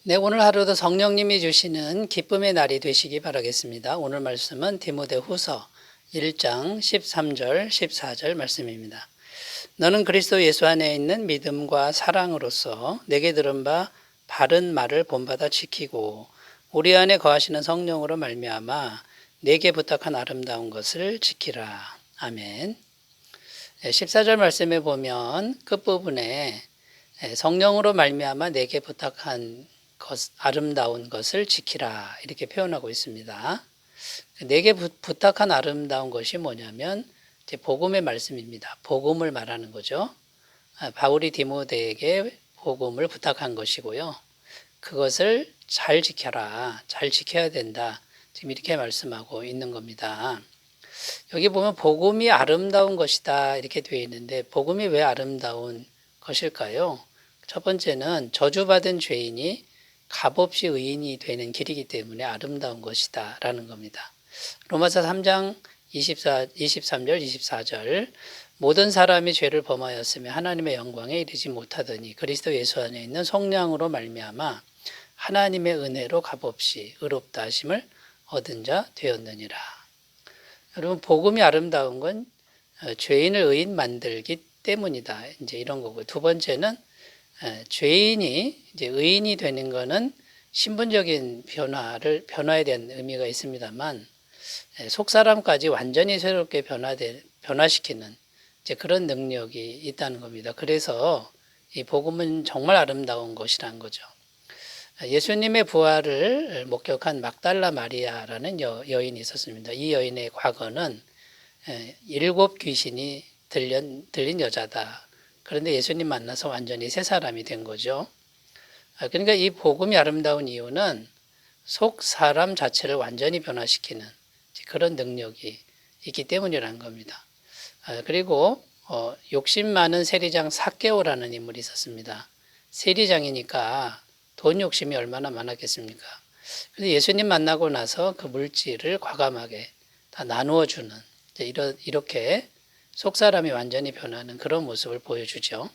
네, 오늘 하루도 성령님이 주시는 기쁨의 날이 되시기 바라겠습니다. 오늘 말씀은 디모데후서 1장 13절, 14절 말씀입니다. 너는 그리스도 예수 안에 있는 믿음과 사랑으로서 내게 들은 바 바른 말을 본받아 지키고 우리 안에 거하시는 성령으로 말미암아 내게 부탁한 아름다운 것을 지키라. 아멘. 14절 말씀에 보면 끝부분에 성령으로 말미암아 내게 부탁한 아름다운 것을 지키라 이렇게 표현하고 있습니다. 내게 부탁한 아름다운 것이 뭐냐면 이제 복음의 말씀입니다. 복음을 말하는 거죠. 바울이 디모데에게 복음을 부탁한 것이고요. 그것을 잘 지켜라, 잘 지켜야 된다. 지금 이렇게 말씀하고 있는 겁니다. 여기 보면 복음이 아름다운 것이다 이렇게 되어 있는데 복음이 왜 아름다운 것일까요? 첫 번째는 저주받은 죄인이 값없이 의인이 되는 길이기 때문에 아름다운 것이다 라는 겁니다. 로마서 3장 23절 24절 모든 사람이 죄를 범하였으며 하나님의 영광에 이르지 못하더니 그리스도 예수 안에 있는 성령으로 말미암아 하나님의 은혜로 값없이 의롭다 하심을 얻은 자 되었느니라. 여러분 복음이 아름다운 건 죄인을 의인 만들기 때문이다. 이제 이런 거고 두 번째는 죄인이 이제 의인이 되는 것은 신분적인 변화에 대한 의미가 있습니다만 속 사람까지 완전히 새롭게 변화시키는 이제 그런 능력이 있다는 겁니다. 그래서 이 복음은 정말 아름다운 것이라는 거죠. 예수님의 부활을 목격한 막달라 마리아라는 여인이 있었습니다. 이 여인의 과거는 7 귀신이 들린 여자다. 그런데 예수님 만나서 완전히 새 사람이 된 거죠. 그러니까 이 복음이 아름다운 이유는 속 사람 자체를 완전히 변화시키는 그런 능력이 있기 때문이라는 겁니다. 그리고 욕심 많은 세리장 삭개오라는 인물이 있었습니다. 세리장이니까 돈 욕심이 얼마나 많았겠습니까? 그래서 예수님 만나고 나서 그 물질을 과감하게 다 나누어 주는 이렇게 속 사람이 완전히 변하는 그런 모습을 보여주죠.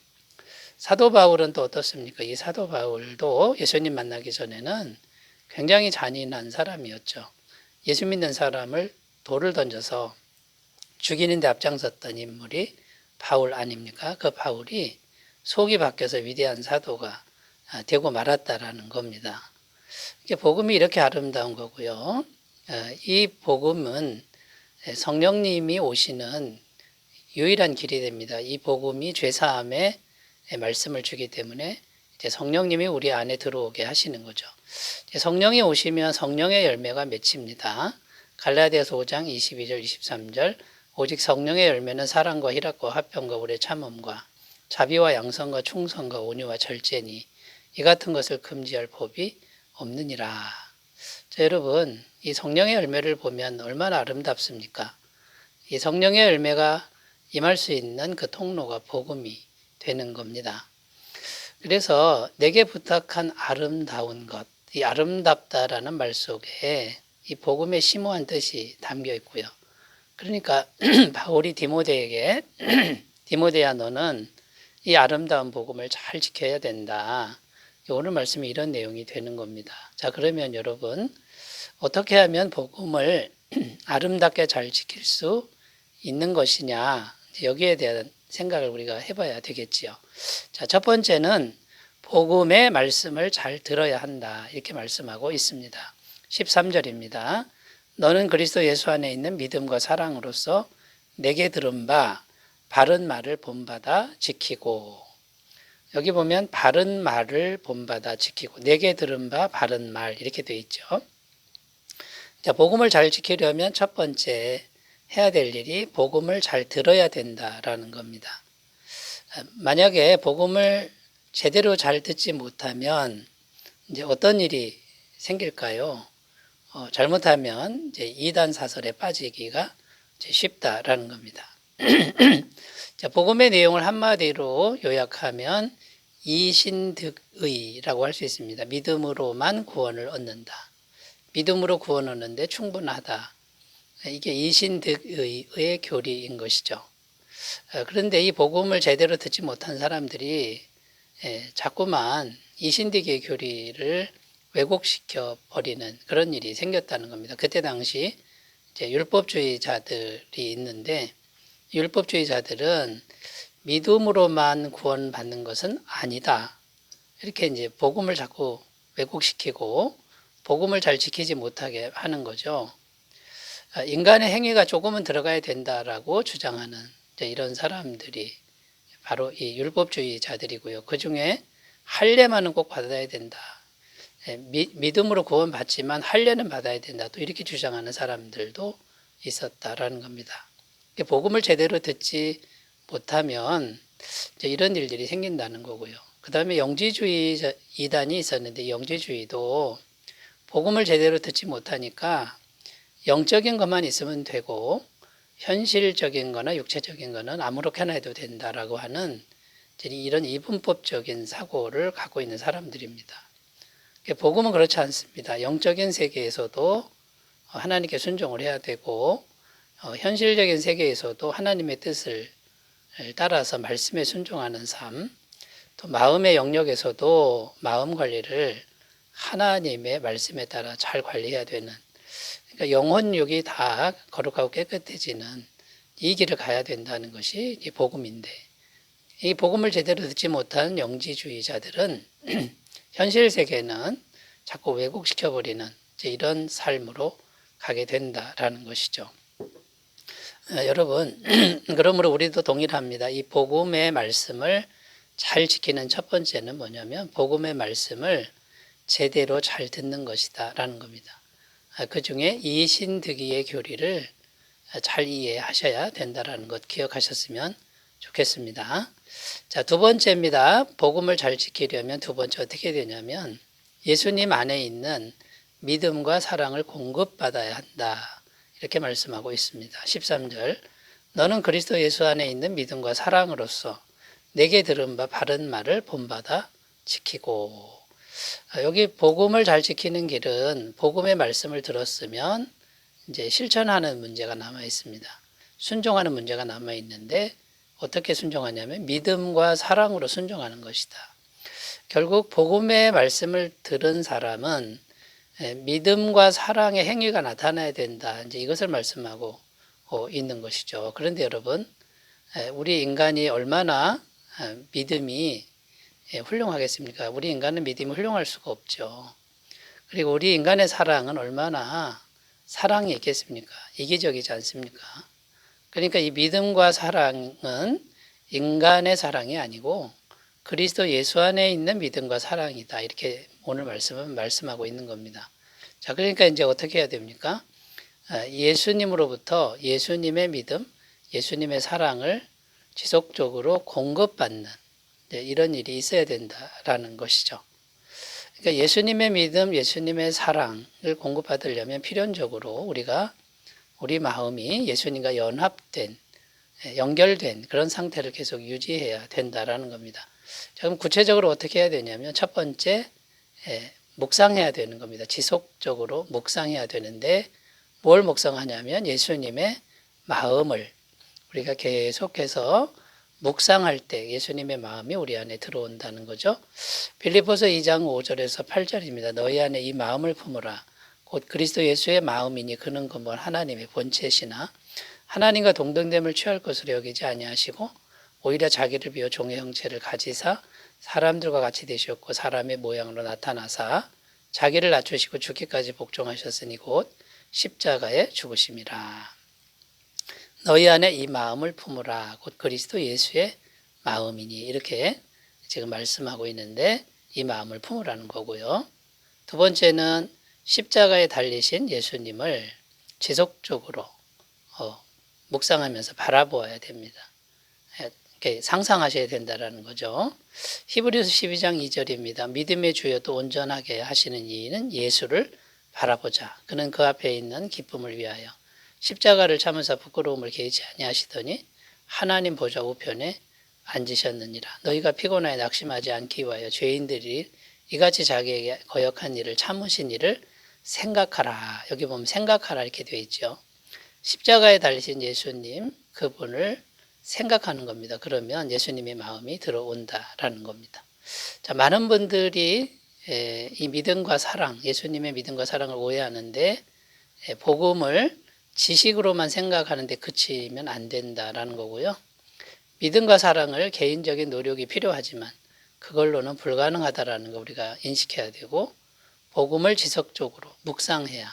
사도 바울은 또 어떻습니까? 이 사도 바울도 예수님 만나기 전에는 굉장히 잔인한 사람이었죠. 예수 믿는 사람을 돌을 던져서 죽이는 데 앞장섰던 인물이 바울 아닙니까? 그 바울이 속이 바뀌어서 위대한 사도가 되고 말았다라는 겁니다. 복음이 이렇게 아름다운 거고요. 이 복음은 성령님이 오시는 유일한 길이 됩니다. 이 복음이 죄사함의 말씀을 주기 때문에 이제 성령님이 우리 안에 들어오게 하시는 거죠. 성령이 오시면 성령의 열매가 맺힙니다. 갈라디아서 5장 22절 23절 오직 성령의 열매는 사랑과 희락과 화평과 오래 참음과 자비와 양선과 충성과 온유와 절제니 이 같은 것을 금지할 법이 없느니라. 자, 여러분 이 성령의 열매를 보면 얼마나 아름답습니까? 이 성령의 열매가 임할 수 있는 그 통로가 복음이 되는 겁니다. 그래서 내게 부탁한 아름다운 것, 이 아름답다라는 말 속에 이 복음의 심오한 뜻이 담겨 있고요. 그러니까 바울이 디모데에게 디모데야 너는 이 아름다운 복음을 잘 지켜야 된다. 오늘 말씀이 이런 내용이 되는 겁니다. 자, 그러면 여러분 어떻게 하면 복음을 아름답게 잘 지킬 수 있는 것이냐? 여기에 대한 생각을 우리가 해봐야 되겠지요. 자, 첫 번째는 복음의 말씀을 잘 들어야 한다. 이렇게 말씀하고 있습니다. 13절입니다. 너는 그리스도 예수 안에 있는 믿음과 사랑으로서 내게 들은 바 바른 말을 본받아 지키고 여기 보면 바른 말을 본받아 지키고 내게 들은 바 바른 말 이렇게 되어 있죠. 자, 복음을 잘 지키려면 첫 번째 해야 될 일이 복음을 잘 들어야 된다라는 겁니다. 만약에 복음을 제대로 잘 듣지 못하면 이제 어떤 일이 생길까요? 잘못하면 이제 이단 사설에 빠지기가 이제 쉽다라는 겁니다. 자, 복음의 내용을 한마디로 요약하면 이신득의라고 할 수 있습니다. 믿음으로만 구원을 얻는다. 믿음으로 구원 얻는데 충분하다. 이게 이신득의의 교리인 것이죠. 그런데 이 복음을 제대로 듣지 못한 사람들이 자꾸만 이신득의 교리를 왜곡시켜 버리는 그런 일이 생겼다는 겁니다. 그때 당시 이제 율법주의자들이 있는데 율법주의자들은 믿음으로만 구원받는 것은 아니다. 이렇게 이제 복음을 자꾸 왜곡시키고 복음을 잘 지키지 못하게 하는 거죠. 인간의 행위가 조금은 들어가야 된다라고 주장하는 이런 사람들이 바로 이 율법주의자들이고요. 그 중에 할례만은 꼭 받아야 된다. 믿음으로 구원받지만 할례는 받아야 된다. 또 이렇게 주장하는 사람들도 있었다라는 겁니다. 복음을 제대로 듣지 못하면 이제 이런 일들이 생긴다는 거고요. 그 다음에 영지주의 이단이 있었는데 영지주의도 복음을 제대로 듣지 못하니까 영적인 것만 있으면 되고 현실적인 거나 육체적인 거는 아무렇게나 해도 된다라고 하는 이런 이분법적인 사고를 갖고 있는 사람들입니다. 복음은 그렇지 않습니다. 영적인 세계에서도 하나님께 순종을 해야 되고 현실적인 세계에서도 하나님의 뜻을 따라서 말씀에 순종하는 삶, 또 마음의 영역에서도 마음 관리를 하나님의 말씀에 따라 잘 관리해야 되는, 그러니까 영혼육이 다 거룩하고 깨끗해지는 이 길을 가야 된다는 것이 이 복음인데, 이 복음을 제대로 듣지 못한 영지주의자들은 현실 세계는 자꾸 왜곡시켜버리는 이런 삶으로 가게 된다라는 것이죠. 여러분, 그러므로 우리도 동일합니다. 이 복음의 말씀을 잘 지키는 첫 번째는 뭐냐면 복음의 말씀을 제대로 잘 듣는 것이다 라는 겁니다. 그 중에 이신득이의 교리를 잘 이해하셔야 된다는 것 기억하셨으면 좋겠습니다. 자, 두 번째입니다. 복음을 잘 지키려면 두 번째 어떻게 되냐면 예수님 안에 있는 믿음과 사랑을 공급받아야 한다. 이렇게 말씀하고 있습니다. 13절 너는 그리스도 예수 안에 있는 믿음과 사랑으로서 내게 들은 바 바른 말을 본받아 지키고. 여기 복음을 잘 지키는 길은 복음의 말씀을 들었으면 이제 실천하는 문제가 남아 있습니다. 순종하는 문제가 남아 있는데 어떻게 순종하냐면 믿음과 사랑으로 순종하는 것이다. 결국 복음의 말씀을 들은 사람은 믿음과 사랑의 행위가 나타나야 된다. 이제 이것을 말씀하고 있는 것이죠. 그런데 여러분, 우리 인간이 얼마나 믿음이 훌륭하겠습니까? 우리 인간은 믿음이 훌륭할 수가 없죠. 그리고 우리 인간의 사랑은 얼마나 사랑이 있겠습니까? 이기적이지 않습니까? 그러니까 이 믿음과 사랑은 인간의 사랑이 아니고 그리스도 예수 안에 있는 믿음과 사랑이다. 이렇게 오늘 말씀은 말씀하고 있는 겁니다. 자, 그러니까 이제 어떻게 해야 됩니까? 예수님으로부터 예수님의 믿음, 예수님의 사랑을 지속적으로 공급받는 이런 일이 있어야 된다라는 것이죠. 그러니까 예수님의 믿음, 예수님의 사랑을 공급받으려면 필연적으로 우리가 우리 마음이 예수님과 연합된, 연결된 그런 상태를 계속 유지해야 된다라는 겁니다. 자, 그럼 구체적으로 어떻게 해야 되냐면 첫 번째, 묵상해야 되는 겁니다. 지속적으로 묵상해야 되는데 뭘 묵상하냐면 예수님의 마음을 우리가 계속해서 묵상할 때 예수님의 마음이 우리 안에 들어온다는 거죠. 빌립보서 2장 5절에서 8절입니다. 너희 안에 이 마음을 품으라. 곧 그리스도 예수의 마음이니 그는 근본 하나님의 본체시나 하나님과 동등됨을 취할 것으로 여기지 아니하시고 오히려 자기를 비워 종의 형체를 가지사 사람들과 같이 되셨고 사람의 모양으로 나타나사 자기를 낮추시고 죽기까지 복종하셨으니 곧 십자가에 죽으심이라. 너희 안에 이 마음을 품으라. 곧 그리스도 예수의 마음이니. 이렇게 지금 말씀하고 있는데 이 마음을 품으라는 거고요. 두 번째는 십자가에 달리신 예수님을 지속적으로 묵상하면서 바라보아야 됩니다. 이렇게 상상하셔야 된다는 거죠. 히브리서 12장 2절입니다. 믿음의 주여 또 온전하게 하시는 이는 예수를 바라보자. 그는 그 앞에 있는 기쁨을 위하여 십자가를 참으사 부끄러움을 개의치 아니하시더니 하나님 보좌 우편에 앉으셨느니라. 너희가 피곤하여 낙심하지 않기 위하여 죄인들이 이같이 자기에게 거역한 일을 참으신 일을 생각하라. 여기 보면 생각하라 이렇게 되어 있죠. 십자가에 달리신 예수님 그분을 생각하는 겁니다. 그러면 예수님의 마음이 들어온다라는 겁니다. 자, 많은 분들이 이 믿음과 사랑, 예수님의 믿음과 사랑을 오해하는데 복음을 지식으로만 생각하는데 그치면 안 된다라는 거고요. 믿음과 사랑을 개인적인 노력이 필요하지만 그걸로는 불가능하다라는 거 우리가 인식해야 되고, 복음을 지속적으로 묵상해야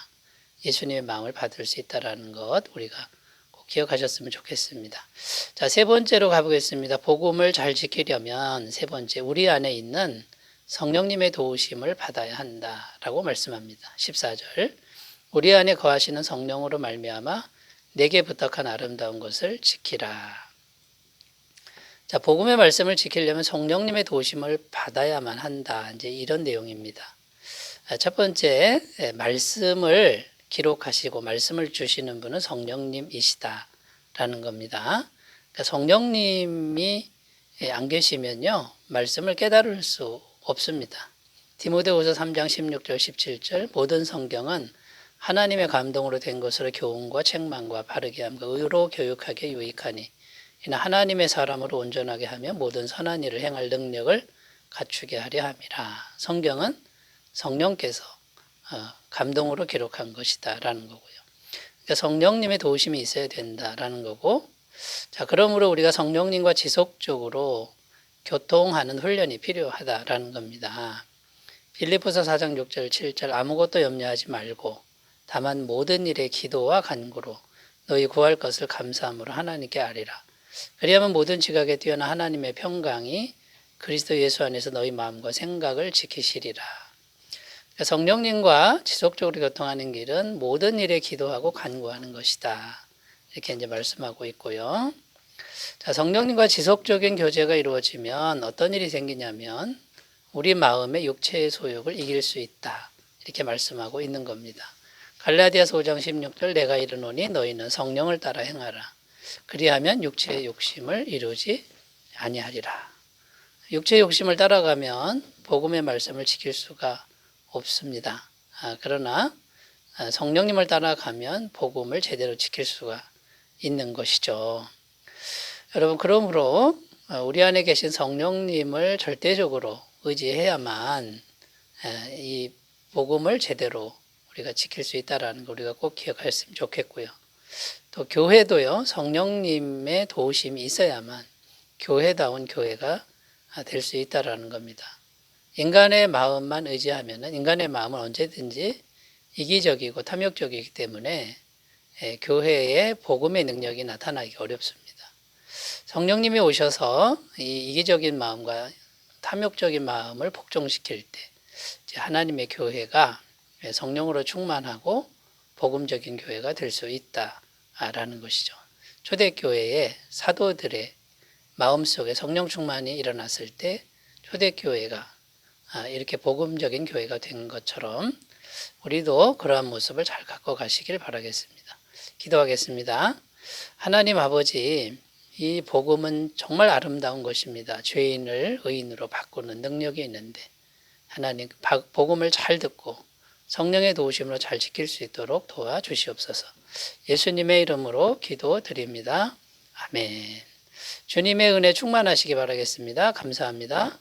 예수님의 마음을 받을 수 있다라는 것 우리가 꼭 기억하셨으면 좋겠습니다. 자, 세 번째로 가보겠습니다. 복음을 잘 지키려면 세 번째, 우리 안에 있는 성령님의 도우심을 받아야 한다라고 말씀합니다. 14절, 우리 안에 거하시는 성령으로 말미암아 내게 부탁한 아름다운 것을 지키라. 자, 복음의 말씀을 지키려면 성령님의 도우심을 받아야만 한다. 이제 이런 내용입니다. 첫 번째, 말씀을 기록하시고 말씀을 주시는 분은 성령님이시다라는 겁니다. 그러니까 성령님이 안 계시면요, 말씀을 깨달을 수 없습니다. 디모데후서 3장 16절 17절, 모든 성경은 하나님의 감동으로 된 것으로 교훈과 책망과 바르게 함과 의로 교육하게 유익하니 이는 하나님의 사람으로 온전하게 하며 모든 선한 일을 행할 능력을 갖추게 하려 함이라. 성경은 성령께서 감동으로 기록한 것이다라는 거고요. 그러니까 성령님의 도우심이 있어야 된다라는 거고, 자, 그러므로 우리가 성령님과 지속적으로 교통하는 훈련이 필요하다라는 겁니다. 빌립보서 4장 6절 7절, 아무것도 염려하지 말고 다만 모든 일에 기도와 간구로 너희 구할 것을 감사함으로 하나님께 아뢰라. 그리하면 모든 지각에 뛰어난 하나님의 평강이 그리스도 예수 안에서 너희 마음과 생각을 지키시리라. 성령님과 지속적으로 교통하는 길은 모든 일에 기도하고 간구하는 것이다. 이렇게 이제 말씀하고 있고요. 자, 성령님과 지속적인 교제가 이루어지면 어떤 일이 생기냐면 우리 마음의 육체의 소욕을 이길 수 있다. 이렇게 말씀하고 있는 겁니다. 갈라디아서 5장 16절, 내가 이르노니 너희는 성령을 따라 행하라. 그리하면 육체의 욕심을 이루지 아니하리라. 육체의 욕심을 따라가면 복음의 말씀을 지킬 수가 없습니다. 그러나 성령님을 따라가면 복음을 제대로 지킬 수가 있는 것이죠. 여러분, 그러므로 우리 안에 계신 성령님을 절대적으로 의지해야만 이 복음을 제대로 우리가 지킬 수 있다는 거 우리가 꼭 기억했으면 좋겠고요. 또 교회도요, 성령님의 도우심이 있어야만 교회다운 교회가 될 수 있다는 겁니다. 인간의 마음만 의지하면 인간의 마음은 언제든지 이기적이고 탐욕적이기 때문에 교회에 복음의 능력이 나타나기 어렵습니다. 성령님이 오셔서 이 이기적인 마음과 탐욕적인 마음을 복종시킬 때 하나님의 교회가 성령으로 충만하고 복음적인 교회가 될 수 있다라는 것이죠. 초대교회의 사도들의 마음속에 성령 충만이 일어났을 때 초대교회가 이렇게 복음적인 교회가 된 것처럼 우리도 그러한 모습을 잘 갖고 가시길 바라겠습니다. 기도하겠습니다. 하나님 아버지, 이 복음은 정말 아름다운 것입니다. 죄인을 의인으로 바꾸는 능력이 있는데 하나님 복음을 잘 듣고 성령의 도우심으로 잘 지킬 수 있도록 도와주시옵소서. 예수님의 이름으로 기도드립니다. 아멘. 주님의 은혜 충만하시기 바라겠습니다. 감사합니다.